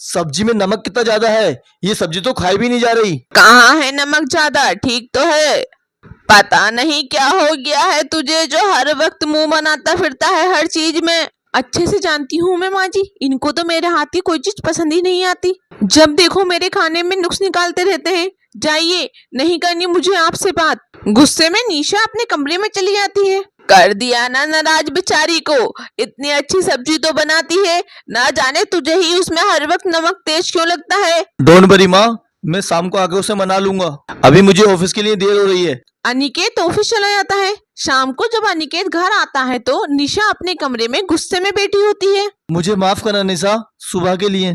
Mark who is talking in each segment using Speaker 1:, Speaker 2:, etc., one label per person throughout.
Speaker 1: सब्जी में नमक कितना ज्यादा है, ये सब्जी तो खाई भी नहीं जा रही।
Speaker 2: कहाँ है नमक ज्यादा, ठीक तो है। पता नहीं क्या हो गया है तुझे जो हर वक्त मुंह बनाता फिरता है हर चीज में। अच्छे से जानती हूँ मैं माँ जी, इनको तो मेरे हाथ की कोई चीज पसंद ही नहीं आती। जब देखो मेरे खाने में नुक्स निकालते रहते हैं। जाइए, नहीं करनी मुझे आपसे बात। गुस्से में निशा अपने कमरे में चली जाती है। कर दिया ना नाराज बेचारी को। इतनी अच्छी सब्जी तो बनाती है, ना जाने तुझे ही उसमें हर वक्त नमक तेज क्यों लगता है।
Speaker 1: डोंट वरी माँ, मैं शाम को आके उसे मना लूंगा। अभी मुझे ऑफिस के लिए देर हो रही है।
Speaker 2: अनिकेत ऑफिस चला जाता है। शाम को जब अनिकेत घर आता है तो निशा अपने कमरे में गुस्से में बैठी होती है।
Speaker 1: मुझे माफ करना निशा सुबह के लिए,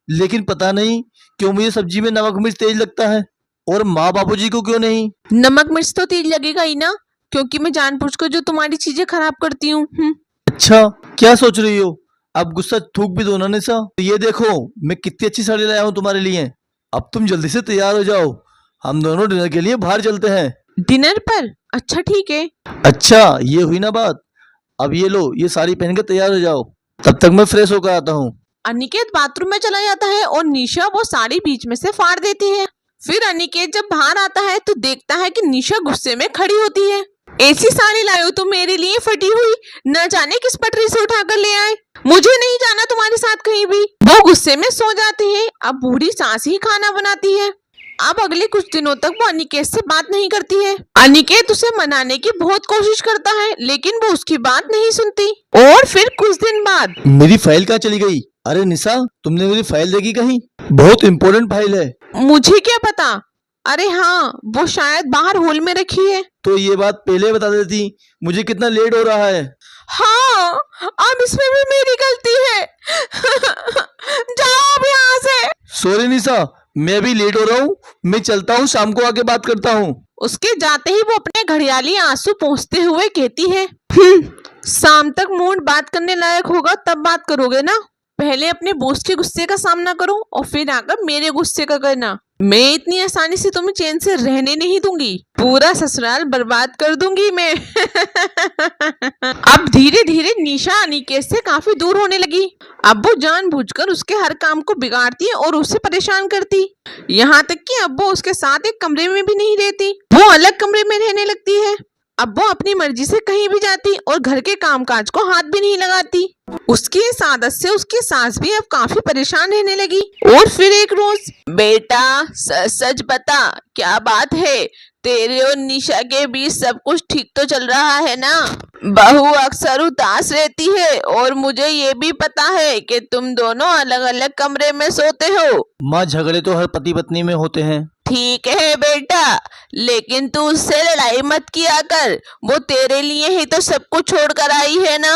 Speaker 1: लेकिन पता नहीं क्यों मुझे सब्जी में नमक मिर्च तेज लगता है और माँ बाबूजी को क्यों नहीं।
Speaker 2: नमक मिर्च तो तेज लगेगा ही ना, क्योंकि मैं जानबूझकर जो तुम्हारी चीजें खराब करती हूँ।
Speaker 1: अच्छा, क्या सोच रही हो? अब गुस्सा थूक भी दो ना निशा। ये देखो मैं कितनी अच्छी साड़ी लाया हूँ तुम्हारे लिए। अब तुम जल्दी से तैयार हो जाओ, हम दोनों डिनर के लिए बाहर चलते हैं।
Speaker 2: डिनर पर? अच्छा ठीक है।
Speaker 1: अच्छा, ये हुई ना बात। अब ये लो, ये साड़ी पहन के तैयार हो जाओ, तब तक मैं फ्रेश होकर आता हूँ।
Speaker 2: अनिकेत बाथरूम में चला जाता है और निशा वो साड़ी बीच में से फाड़ देती है। फिर अनिकेत जब बाहर आता है तो देखता है कि निशा गुस्से में खड़ी होती है। ऐसी साड़ी लायो तुम मेरे लिए फटी हुई, न जाने किस पटरी से उठाकर ले आए। मुझे नहीं जाना तुम्हारे साथ कहीं भी। वो गुस्से में सो जाती है। अब बूढ़ी सास ही खाना बनाती है। अब अगले कुछ दिनों तक वो अनिकेत से बात नहीं करती है। अनिकेत उसे मनाने की बहुत कोशिश करता है, लेकिन वो उसकी बात नहीं सुनती। और फिर कुछ दिन बाद
Speaker 1: मेरी फाइल कहाँ चली गई? अरे निशा, तुमने मेरी फाइल देखी कहीं? बहुत इम्पोर्टेंट फाइल है।
Speaker 2: मुझे क्या पता। अरे हाँ, वो शायद बाहर हॉल में रखी है।
Speaker 1: तो ये बात पहले बता देती, मुझे कितना लेट हो रहा है।
Speaker 2: हाँ, अब इसमें भी मेरी गलती है। जाओ अब यहाँ से।
Speaker 1: सॉरी निशा, मैं भी लेट हो रहा हूँ। मैं चलता हूँ, शाम को आके बात करता हूँ।
Speaker 2: उसके जाते ही वो अपने घड़ियाली आंसू पोंछते हुए कहती है, शाम तक मूड बात करने लायक होगा तब बात करोगे ना। पहले अपने बॉस के गुस्से का सामना करो और फिर आकर मेरे गुस्से का करना। मैं इतनी आसानी से तुम्हें चैन से रहने नहीं दूंगी। पूरा ससुराल बर्बाद कर दूंगी मैं। अब धीरे धीरे निशा अनिकेत से काफी दूर होने लगी। अब वो जानबूझकर उसके हर काम को बिगाड़ती और उसे परेशान करती। यहाँ तक कि अब वो उसके साथ एक कमरे में भी नहीं रहती, वो अलग कमरे में रहने लगती है। अब वो अपनी मर्जी से कहीं भी जाती और घर के कामकाज को हाथ भी नहीं लगाती। उसकी इस आदत से उसकी सास भी अब काफी परेशान रहने लगी। और फिर एक रोज, बेटा सच सच बता, क्या बात है? तेरे और निशा के बीच सब कुछ ठीक तो चल रहा है ना? बहू अक्सर उदास रहती है और मुझे ये भी पता है कि तुम दोनों अलग अलग कमरे में सोते हो।
Speaker 1: माँ, झगड़े तो हर पति पत्नी में होते हैं।
Speaker 2: ठीक है बेटा, लेकिन तू उससे लड़ाई मत किया कर। वो तेरे लिए ही तो सब कुछ छोड़ कर आई है ना।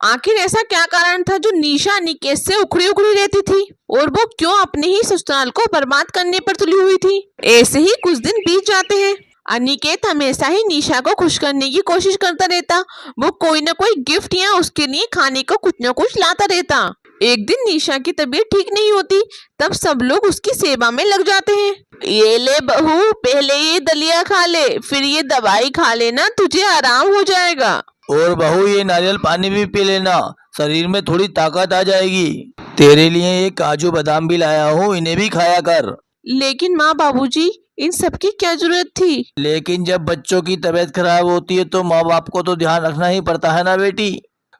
Speaker 2: आखिर ऐसा क्या कारण था जो निशा अनिकेत से उखड़ी उखड़ी रहती थी और वो क्यों अपने ही ससुराल को बर्बाद करने पर तुली हुई थी? ऐसे ही कुछ दिन बीत जाते हैं। अनिकेत हमेशा ही निशा को खुश करने की कोशिश करता रहता। वो कोई ना कोई गिफ्ट या उसके लिए खाने को कुछ न कुछ लाता रहता। एक दिन निशा की तबीयत ठीक नहीं होती, तब सब लोग उसकी सेवा में लग जाते हैं। ये ले बहू, पहले ये दलिया खा ले, फिर ये दवाई खा लेना, तुझे आराम हो जाएगा।
Speaker 1: और बहू, ये नारियल पानी भी पी लेना, शरीर में थोड़ी ताकत आ जाएगी। तेरे लिए ये काजू बादाम भी लाया हूँ, इन्हें भी खाया कर।
Speaker 2: लेकिन माँ बाबूजी, इन सब की क्या जरूरत थी?
Speaker 1: लेकिन जब बच्चों की तबीयत खराब होती है तो माँ बाप को तो ध्यान रखना ही पड़ता है ना बेटी।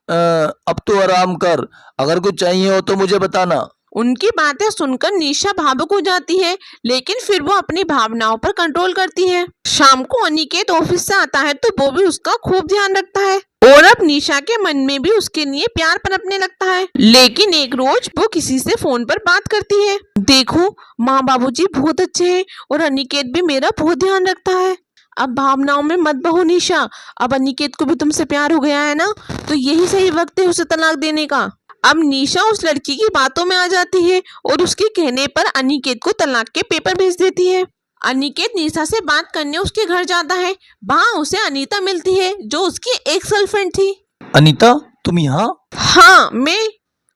Speaker 1: अब तो आराम कर, अगर कुछ चाहिए हो तो मुझे बताना।
Speaker 2: उनकी बातें सुनकर निशा भावुक हो जाती है, लेकिन फिर वो अपनी भावनाओं पर कंट्रोल करती है। शाम को अनिकेत ऑफिस से आता है तो वो भी उसका खूब ध्यान रखता है और अब निशा के मन में भी उसके लिए प्यार पनपने लगता है। लेकिन एक रोज वो किसी से फोन पर बात करती है। देखो, माँ बाबूजी बहुत अच्छे हैं और अनिकेत भी मेरा बहुत ध्यान रखता है। अब भावनाओं में मत बहो निशा। अब अनिकेत को भी तुमसे प्यार हो गया है ना, तो यही सही वक्त है उसे तलाक देने का। अब निशा उस लड़की की बातों में आ जाती है और उसके कहने पर अनिकेत को तलाक के पेपर भेज देती है। अनिकेत निशा से बात करने उसके घर जाता है। वहाँ उसे अनीता मिलती है जो उसकी एक्स गर्लफ्रेंड थी।
Speaker 1: अनीता, तुम यहाँ?
Speaker 2: हाँ, मैं।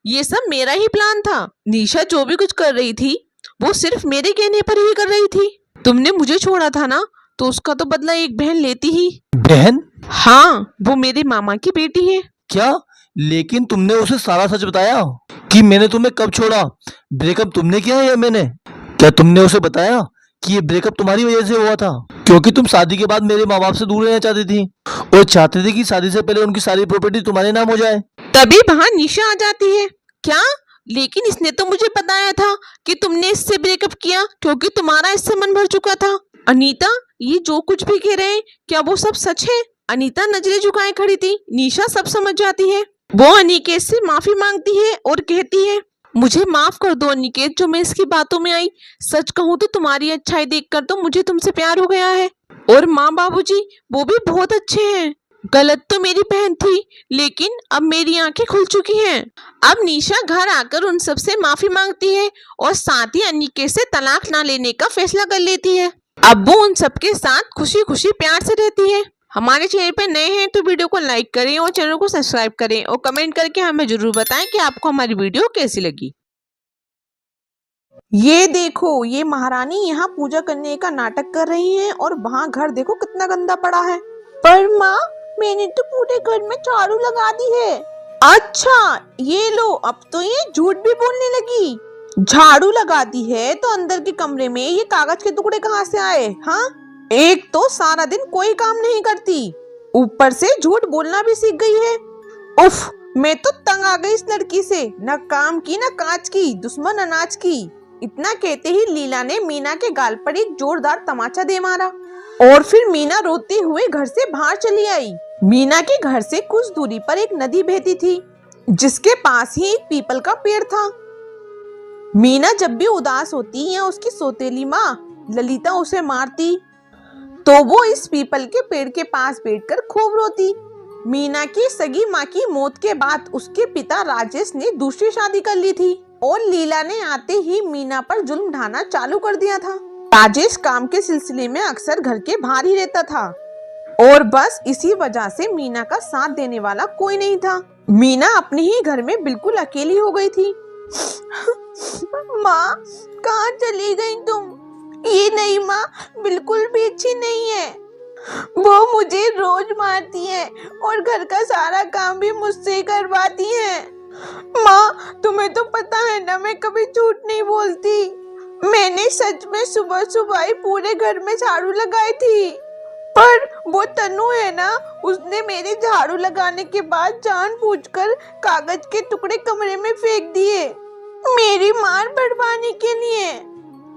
Speaker 2: ये सब मेरा ही प्लान था। निशा जो भी कुछ कर रही थी वो सिर्फ मेरे कहने पर ही कर रही थी। तुमने मुझे छोड़ा था ना, तो उसका तो बदला एक बहन लेती ही।
Speaker 1: बहन?
Speaker 2: हाँ, वो मेरे मामा की बेटी है।
Speaker 1: क्या लेकिन तुमने उसे सारा सच बताया कि मैंने तुम्हें कब छोड़ा? ब्रेकअप तुमने किया या मैंने? क्या तुमने उसे बताया कि ये ब्रेकअप तुम्हारी वजह से हुआ था? क्योंकि तुम शादी के बाद मेरे माँ बाप से दूर रहना चाहती थी और चाहते थे कि शादी से पहले उनकी सारी प्रॉपर्टी तुम्हारे नाम हो जाए।
Speaker 2: तभी वहां निशा आ जाती है। क्या? लेकिन इसने तो मुझे बताया था कि तुमने इससे ब्रेकअप किया क्योंकि तुम्हारा इससे मन भर चुका था। अनीता, ये जो कुछ भी कह रहे हैं क्या वो सब सच है? अनीता नजरें झुकाए खड़ी थी। निशा सब समझ जाती है। वो अनिकेत से माफी मांगती है और कहती है, मुझे माफ कर दो अनिकेत, जो मैं इसकी बातों में आई। सच कहूँ तो तुम्हारी अच्छाई देखकर तो मुझे तुमसे प्यार हो गया है। और माँ बाबूजी वो भी बहुत अच्छे हैं। गलत तो मेरी बहन थी, लेकिन अब मेरी आंखें खुल चुकी हैं। अब निशा घर आकर उन सब से माफी मांगती है और साथ ही अनिकेत से तलाक ना लेने का फैसला कर लेती है। अब वो उन सबके साथ खुशी खुशी प्यार से रहती है। हमारे चैनल पे नए हैं तो वीडियो को लाइक करें और चैनल को सब्सक्राइब करें और कमेंट करके हमें जरूर बताएं कि आपको हमारी वीडियो कैसी लगी। ये देखो, ये महारानी यहाँ पूजा करने का नाटक कर रही हैं और वहाँ घर देखो कितना गंदा पड़ा है। पर माँ, मैंने तो पूरे घर में झाड़ू लगा दी है। अच्छा, ये लो, अब तो ये झूठ भी बोलने लगी। झाड़ू लगा दी है तो अंदर के कमरे में ये कागज के टुकड़े कहाँ से आए? हाँ, एक तो सारा दिन कोई काम नहीं करती, ऊपर से झूठ बोलना भी सीख गई है। उफ, मैं तो तंग आ गई इस लड़की से। न काम की न काज की, दुश्मन अनाज की। इतना कहते ही लीला ने मीना के गाल पर एक जोरदार तमाचा दे मारा और फिर मीना रोते हुए घर से बाहर चली आई। मीना के घर से कुछ दूरी पर एक नदी बहती थी जिसके पास ही एक पीपल का पेड़ था। मीना जब भी उदास होती या उसकी सौतेली माँ ललिता उसे मारती तो वो इस पीपल के पेड़ के पास बैठकर खूब रोती। मीना की सगी माँ की मौत के बाद उसके पिता राजेश ने दूसरी शादी कर ली थी और लीला ने आते ही मीना पर जुल्म ढाना चालू कर दिया था। राजेश काम के सिलसिले में अक्सर घर के बाहर ही रहता था और बस इसी वजह से मीना का साथ देने वाला कोई नहीं था। मीना अपने ही घर में बिल्कुल अकेली हो गई थी। माँ, कहाँ चली गई तुम? ये नहीं माँ, बिल्कुल भी अच्छी नहीं है। वो मुझे रोज मारती है और घर का सारा काम भी मुझसे करवाती है। माँ, तुम्हें तो पता है ना, मैं कभी झूठ नहीं बोलती। मैंने सच में सुबह सुबह ही पूरे घर में झाड़ू लगाई थी, पर वो तनु है ना, उसने मेरे झाड़ू लगाने के बाद जानबूझकर कागज के टुकड़े कमरे में फेंक दिए, मेरी मार बढ़वाने के लिए।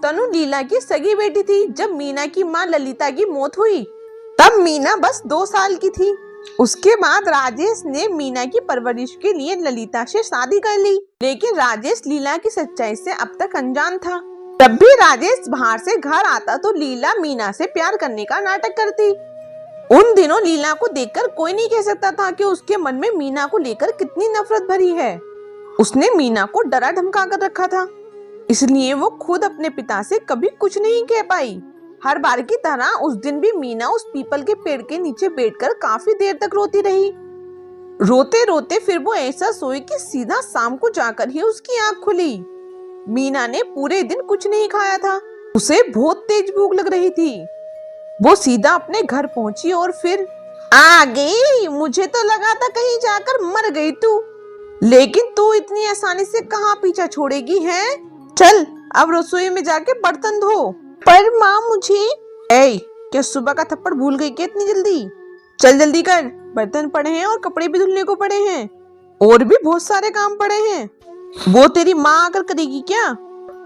Speaker 2: तनु लीला की सगी बेटी थी। जब मीना की माँ ललिता की मौत हुई तब मीना बस 2 साल की थी। उसके बाद राजेश ने मीना की परवरिश के लिए ललिता से शादी कर ली, लेकिन राजेश लीला की सच्चाई से अब तक अनजान था। जब भी राजेश बाहर से घर आता तो लीला मीना से प्यार करने का नाटक करती। उन दिनों लीला को देखकर कोई नहीं कह सकता था कि उसके मन में मीना को लेकर कितनी नफरत भरी है। उसने मीना को डरा धमका कर रखा था, इसलिए वो खुद अपने पिता से कभी कुछ नहीं कह पाई। हर बार की तरह उस दिन भी मीना उस पीपल के पेड़ के नीचे बैठकर काफी देर तक रोती रही। रोते रोते फिर वो ऐसा सोई कि सीधा शाम को जाकर ही उसकी आंख खुली। मीना ने पूरे दिन कुछ नहीं खाया था, उसे बहुत तेज भूख लग रही थी। वो सीधा अपने घर पहुंची और फिर आ गई। मुझे तो लगा था कहीं जाकर मर गई तू, लेकिन तू इतनी आसानी से कहाँ पीछा छोड़ेगी है? चल अब रसोई में जाके बर्तन धो। पर माँ मुझे। क्या सुबह का थप्पड़ भूल गई क्या इतनी जल्दी? चल जल्दी कर, बर्तन पड़े हैं और कपड़े भी धुलने को पड़े हैं और भी बहुत सारे काम पड़े हैं। वो तेरी माँ आकर करेगी क्या?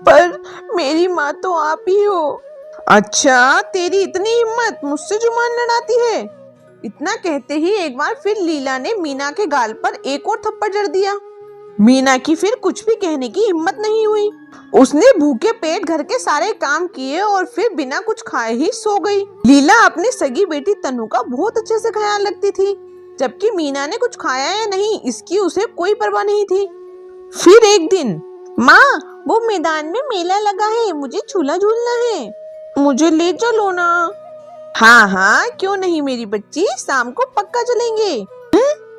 Speaker 2: पर मेरी माँ तो आप ही हो। अच्छा, तेरी इतनी हिम्मत, मुझसे जुबान लड़ाती है? इतना कहते ही एक बार फिर लीला ने मीना के गाल पर एक और थप्पड़ जड़ दिया। मीना की फिर कुछ भी कहने की हिम्मत नहीं हुई। उसने भूखे पेट घर के सारे काम किए और फिर बिना कुछ खाए ही सो गई। लीला अपनी सगी बेटी तनु का बहुत अच्छे से ख्याल रखती थी, जबकि मीना ने कुछ खाया या नहीं इसकी उसे कोई परवाह नहीं थी। फिर एक दिन, माँ वो मैदान में मेला लगा है, मुझे झूला झूलना है, मुझे ले चलो ना। हाँ हाँ, क्यों नहीं मेरी बच्ची, शाम को पक्का चलेंगे।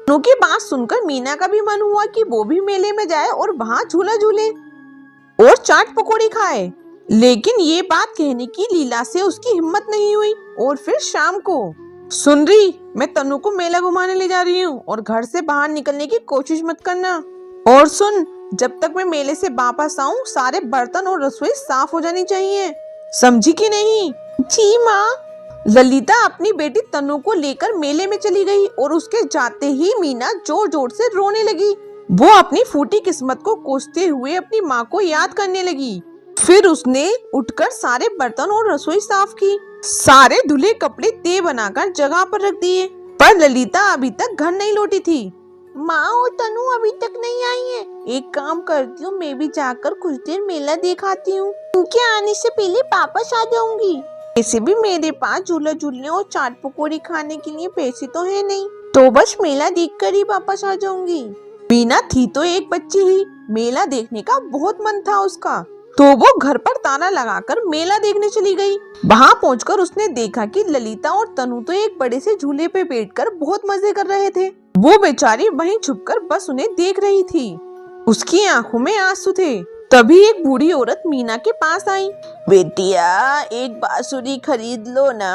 Speaker 2: तनु की बात सुनकर मीना का भी मन हुआ कि वो भी मेले में जाए और वहाँ झूला झूले और चाट पकौड़ी खाए, लेकिन ये बात कहने की लीला से उसकी हिम्मत नहीं हुई। और फिर शाम को सुन रही, मैं तनु को मेला घुमाने ले जा रही हूँ और घर से बाहर निकलने की कोशिश मत करना। और सुन, जब तक मैं मेले से वापस आऊँ सारे बर्तन और रसोई साफ हो जानी चाहिए, समझी कि नहीं? जी माँ। ललिता अपनी बेटी तनु को लेकर मेले में चली गई और उसके जाते ही मीना जोर जोर से रोने लगी। वो अपनी फूटी किस्मत को कोसते हुए अपनी माँ को याद करने लगी। फिर उसने उठकर सारे बर्तन और रसोई साफ की, सारे धुले कपड़े तय बनाकर जगह पर रख दिए। पर ललिता अभी तक घर नहीं लौटी थी। माँ और तनु अभी तक नहीं आई है। एक काम करती हूँ, मैं भी जाकर कुछ देर मेला देखाती हूँ। उनके आने से पहले वापस आ जाऊंगी। ऐसे भी मेरे पास झूला झूलने और चाट पकौड़ी खाने के लिए पैसे तो है नहीं, तो बस मेला देखकर ही वापस आ जाऊंगी। मीना थी तो एक बच्ची ही, मेला देखने का बहुत मन था उसका, तो वो घर पर ताला लगाकर मेला देखने चली गई। वहाँ पहुंचकर उसने देखा कि ललिता और तनु तो एक बड़े से झूले पे बैठकर बहुत मजे कर रहे थे। वो बेचारी वहीं छुपकर बस उन्हें देख रही थी। उसकी आंखों में आंसू थे। तभी एक बूढ़ी औरत मीना के पास आई। बेटिया, एक बांसुरी खरीद लो ना।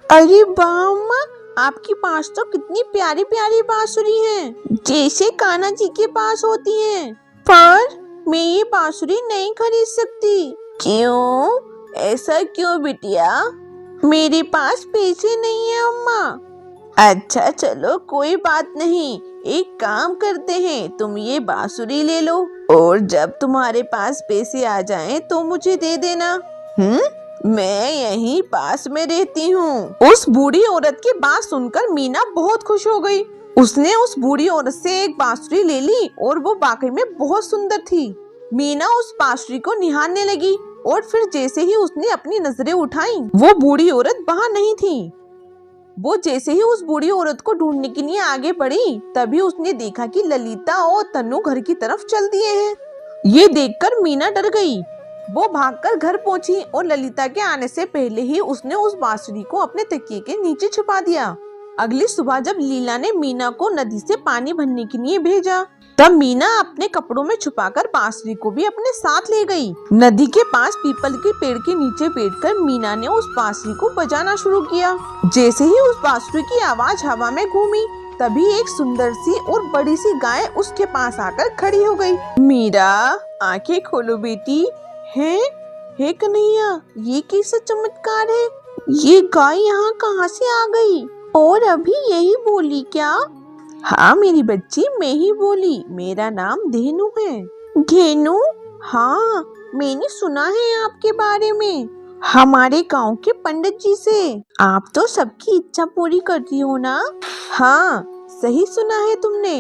Speaker 2: अरे वाह अम्मा, आपके पास तो कितनी प्यारी प्यारी बांसुरी है, जैसे कान्हा जी के पास होती है। पर मैं ये बांसुरी नहीं खरीद सकती। क्यों? ऐसा क्यों बिटिया? मेरे पास पैसे नहीं है अम्मा। अच्छा चलो कोई बात नहीं, एक काम करते हैं, तुम ये बांसुरी ले लो और जब तुम्हारे पास पैसे आ जाएं तो मुझे दे देना। मैं यहीं पास में रहती हूँ। उस बूढ़ी औरत की बात सुनकर मीना बहुत खुश हो गई। उसने उस बूढ़ी औरत से एक बांसुरी ले ली और वो वाकई में बहुत सुंदर थी। मीना उस बांसुरी को निहारने लगी और फिर जैसे ही उसने अपनी नजरें उठाई, वो बूढ़ी औरत वहाँ नहीं थी। वो जैसे ही उस बूढ़ी औरत को ढूंढने के लिए आगे बढ़ी, तभी उसने देखा कि ललिता और तनु घर की तरफ चल दिए हैं। ये देखकर मीना डर गई। वो भागकर घर पहुंची और ललिता के आने से पहले ही उसने उस बांसुरी को अपने तकिए के नीचे छुपा दिया। अगली सुबह जब लीला ने मीना को नदी से पानी भरने के लिए भेजा, तब मीना अपने कपड़ों में छुपाकर बांसुरी को भी अपने साथ ले गई। नदी के पास पीपल के पेड़ के नीचे बैठकर मीना ने उस बांसुरी को बजाना शुरू किया। जैसे ही उस बांसुरी की आवाज हवा में घूमी, तभी एक सुंदर सी और बड़ी सी गाय उसके पास आकर खड़ी हो गई। मीरा, आंखें खोलो बेटी। है कन्हैया, ये कैसा चमत्कार है? ये गाय यहाँ कहाँ से आ गई? और अभी यही बोली क्या? हाँ मेरी बच्ची, मैं ही बोली। मेरा नाम धेनु है। धेनु? हाँ, मैंने सुना है आपके बारे में, हमारे गांव के पंडित जी से। आप तो सबकी इच्छा पूरी करती हो ना? हाँ, सही सुना है तुमने।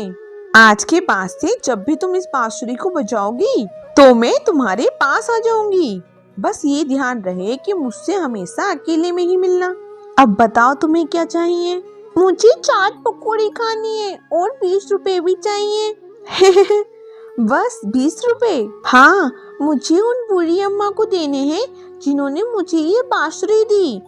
Speaker 2: आज के बाद से जब भी तुम इस बांसुरी को बजाओगी तो मैं तुम्हारे पास आ जाऊंगी। बस ये ध्यान रहे कि मुझसे हमेशा अकेले में ही मिलना। अब बताओ तुम्हें क्या चाहिए? मुझे चाट पकौड़ी खानी है और 20 रुपए भी चाहिए। बस 20 रुपए? हाँ, मुझे उन बूढ़ी अम्मा को देने हैं जिन्होंने मुझे ये बांसुरी दी।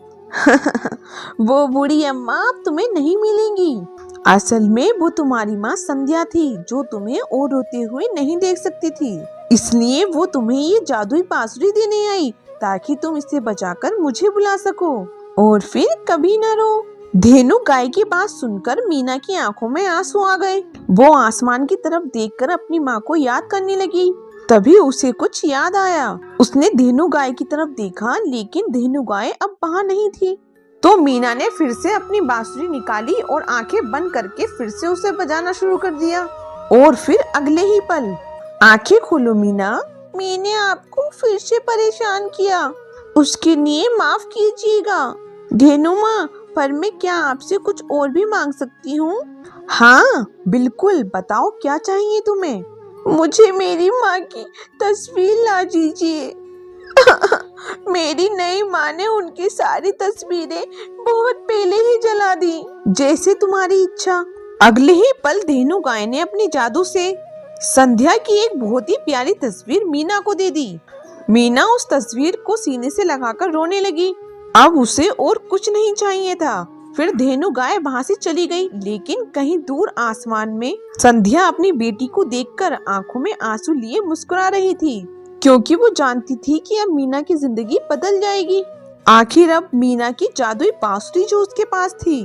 Speaker 2: वो बूढ़ी अम्मा अब तुम्हें नहीं मिलेंगी। असल में वो तुम्हारी माँ संध्या थी, जो तुम्हें और रोते हुए नहीं देख सकती थी। इसलिए वो तुम्हें ये जादुई बांसुरी देने आई ताकि तुम इसे बजाकर मुझे बुला सको और फिर कभी न रो। धेनु गाय की बात सुनकर मीना की आंखों में आंसू आ गए। वो आसमान की तरफ देखकर अपनी माँ को याद करने लगी। तभी उसे कुछ याद आया। उसने धेनु गाय की तरफ देखा, लेकिन धेनु गाय अब वहाँ नहीं थी। तो मीना ने फिर से अपनी बांसुरी निकाली और आंखें बंद करके फिर से उसे बजाना शुरू कर दिया। और फिर अगले ही पल, आंखें खोलो मीना, मैंने आपको फिर से परेशान किया, उसके लिए माफ कीजिएगा। धेनु माँ, पर मैं क्या आपसे कुछ और भी मांग सकती हूँ? हाँ बिल्कुल, बताओ क्या चाहिए तुम्हें? मुझे मेरी माँ की तस्वीर ला दीजिए। मेरी नई माँ ने उनकी सारी तस्वीरें बहुत पहले ही जला दी। जैसे तुम्हारी इच्छा। अगले ही पल धेनु गाय ने अपनी जादू से संध्या की एक बहुत ही प्यारी तस्वीर मीना को दे दी। मीना उस तस्वीर को सीने से लगाकर रोने लगी। अब उसे और कुछ नहीं चाहिए था। फिर धेनु गाय वहाँ से चली गई, लेकिन कहीं दूर आसमान में संध्या अपनी बेटी को देखकर आंखों में आंसू लिए मुस्कुरा रही थी, क्योंकि वो जानती थी कि अब मीना की जिंदगी बदल जाएगी। आखिर अब मीना की जादुई बांसुरी जो उसके पास थी